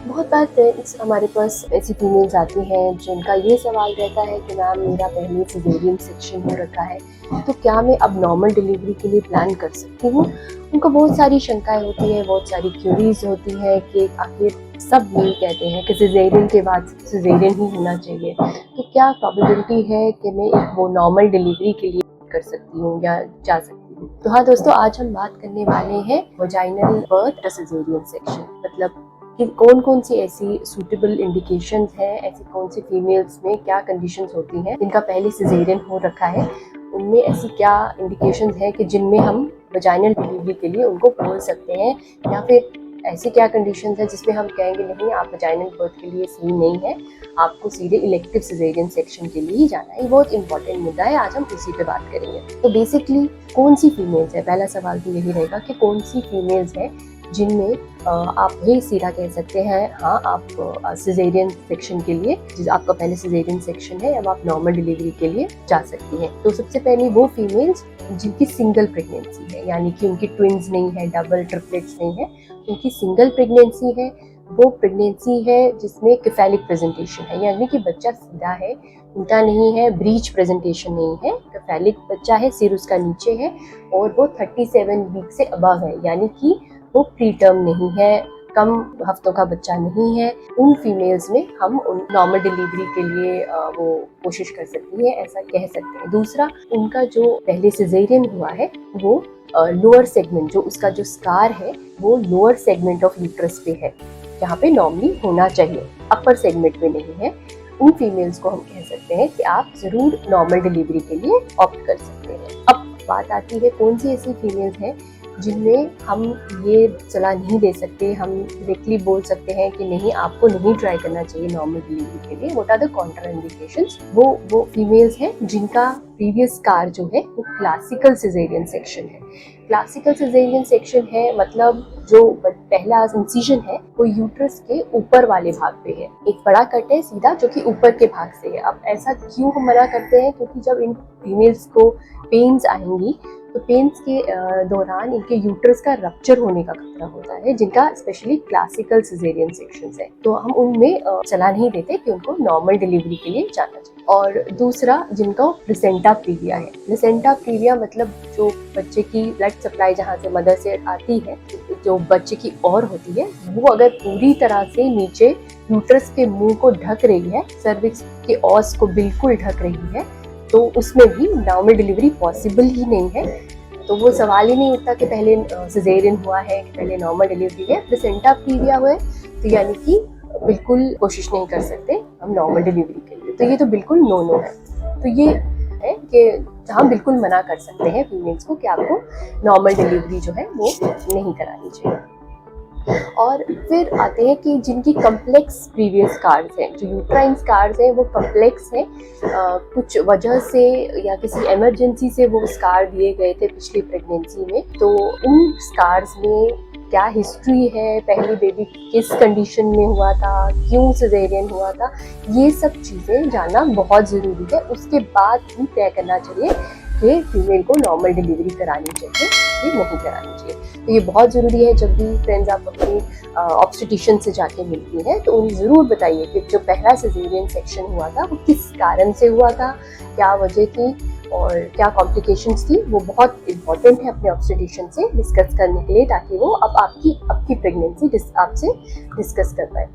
बहुत बार फ्रेंड्स हमारे पास ऐसी फीमेल्स आती हैं जिनका ये सवाल रहता है कि मैम मेरा पहले सिजेरियन सेक्शन हो रखा है, तो क्या मैं अब नॉर्मल डिलीवरी के लिए प्लान कर सकती हूँ। उनको बहुत सारी शंकाएं होती हैं, बहुत सारी क्यूरीज होती हैं कि आखिर सब यही कहते हैं कि सिजेरियन के बाद सिजेरियन ही होना चाहिए, तो क्या प्रोबेबिलिटी है कि मैं एक वो नॉर्मल डिलीवरी के लिए कर सकती हूँ या जा सकती हूँ। तो हाँ दोस्तों, आज हम बात करने वाले हैं वजाइनल बर्थ सिजेरियन सेक्शन, मतलब कि कौन कौन सी ऐसी सूटेबल इंडिकेशंस हैं, ऐसी कौन सी फीमेल्स में क्या कंडीशंस होती हैं जिनका पहले सिजेरियन हो रखा है, उनमें ऐसी क्या इंडिकेशंस हैं कि जिनमें हम वजाइनल डिलीवरी के लिए उनको बोल सकते हैं, या फिर ऐसी क्या कंडीशंस है जिसमें हम कहेंगे नहीं आप वजाइनल बर्थ के लिए सही नहीं है, आपको सीधे इलेक्टिव सिजेरियन सेक्शन के लिए ही जाना है। ये बहुत इंपॉर्टेंट मुद्दा है, आज हम उसी पे बात करेंगे। तो बेसिकली कौन सी फीमेल्स है, पहला सवाल तो यही रहेगा कि कौन सी फीमेल्स है जिनमें आप ही सीधा कह सकते हैं हाँ आप सिजेरियन सेक्शन के लिए, आपका पहले सिजेरियन सेक्शन है, अब आप नॉर्मल डिलीवरी के लिए जा सकती हैं। तो सबसे पहले वो फीमेल्स जिनकी सिंगल प्रेगनेंसी है, यानी कि उनकी ट्विंस नहीं है, डबल ट्रिपलेट्स नहीं है, उनकी सिंगल प्रेगनेंसी है। वो प्रेगनेंसी है जिसमें केफेलिक प्रेजेंटेशन है, यानी कि बच्चा सीधा है, उल्टा नहीं है, ब्रीच प्रेजेंटेशन नहीं है, केफेलिक बच्चा है, सिर उसका नीचे है और वो 37 वीक से अबव है, यानी कि वो प्री टर्म नहीं है, कम हफ्तों का बच्चा नहीं है। उन फीमेल्स में हम उन नॉर्मल डिलीवरी के लिए वो कोशिश कर सकती है, ऐसा कह सकते हैं। दूसरा, उनका जो पहले सिजेरियन हुआ है वो लोअर सेगमेंट, जो उसका जो स्कार है वो लोअर सेगमेंट ऑफ यूट्रस पे है, जहाँ पे नॉर्मली होना चाहिए, अपर सेगमेंट में नहीं है। उन फीमेल्स को हम कह सकते हैं कि आप जरूर नॉर्मल डिलीवरी के लिए ऑप्ट कर सकते हैं। अब बात आती है कौन सी ऐसी फीमेल्स हैं जिनमें हम ये सलाह नहीं दे सकते, हम डायरेक्टली बोल सकते हैं कि नहीं आपको नहीं ट्राई करना चाहिए नॉर्मल डिलीवरी के लिए। What are the counter indications? वो फीमेल्स हैं जिनका प्रीवियस स्कार जो है वो क्लासिकल सिजेरियन सेक्शन है। क्लासिकल सिजेरियन सेक्शन है मतलब जो पहला इंसिजन है वो यूट्रस के ऊपर वाले भाग पे है, एक बड़ा कट है सीधा जो कि ऊपर के भाग से है। अब ऐसा क्यों हम मना करते हैं? क्योंकि जब इन फीमेल्स को पेन्स आएंगी तो पेन्स के दौरान इनके यूट्रस का रप्चर होने का खतरा होता है, जिनका स्पेशली क्लासिकल सिजेरियन सेक्शंस है, तो हम उनमें सलाह नहीं देते कि उनको नॉर्मल डिलीवरी के लिए जाना चाहिए। और दूसरा, जिनका प्लेसेंटा प्रीविया है। प्लेसेंटा प्रीविया मतलब जो बच्चे की ब्लड सप्लाई जहाँ से मदर से आती है, जो बच्चे की ओर होती है, वो अगर पूरी तरह से नीचे यूट्रस के मुंह को ढक रही है, सर्विक्स के ऑस को बिल्कुल ढक रही है, तो उसमें भी नॉर्मल डिलीवरी पॉसिबल ही नहीं है। तो वो सवाल ही नहीं उठता कि पहले सिजेरियन हुआ है कि पहले नॉर्मल डिलीवरी है। प्लेसेंटा प्रीविया हुआ है तो यानी कि बिल्कुल कोशिश नहीं कर सकते हम नॉर्मल डिलीवरी के लिए, तो ये तो बिल्कुल नो है। तो ये है कि हम बिल्कुल मना कर सकते हैं फीमेल्स को कि आपको नॉर्मल डिलीवरी जो है वो नहीं करानी चाहिए। और फिर आते हैं कि जिनकी कम्प्लेक्स प्रीवियस स्कार्स हैं, जो यूट्राइन स्कार्स हैं वो कम्प्लेक्स हैं, कुछ वजह से या किसी इमरजेंसी से वो स्कार दिए गए थे पिछली प्रेगनेंसी में, तो उन स्कार्स में क्या हिस्ट्री है, पहली बेबी किस कंडीशन में हुआ था, क्यों सिजेरियन हुआ था, ये सब चीज़ें जानना बहुत ज़रूरी है। उसके बाद ही तय करना चाहिए कि फीमेल को नॉर्मल डिलीवरी करानी चाहिए कि नहीं करानी चाहिए। तो ये बहुत ज़रूरी है। जब भी फ्रेंड्स आप अपनी ऑब्स्टेटिशियन से जाके मिलती हैं तो उन्हें ज़रूर बताइए कि जो पहला सिजेरियन सेक्शन हुआ था वो किस कारण से हुआ था, क्या वजह थी और क्या कॉम्प्लिकेशंस थी। वो बहुत इम्पॉर्टेंट है अपने ऑब्स्टेटिशियन से डिस्कस करने के लिए, ताकि वो अब आपकी प्रेगनेंसी आपसे डिस्कस कर पाए।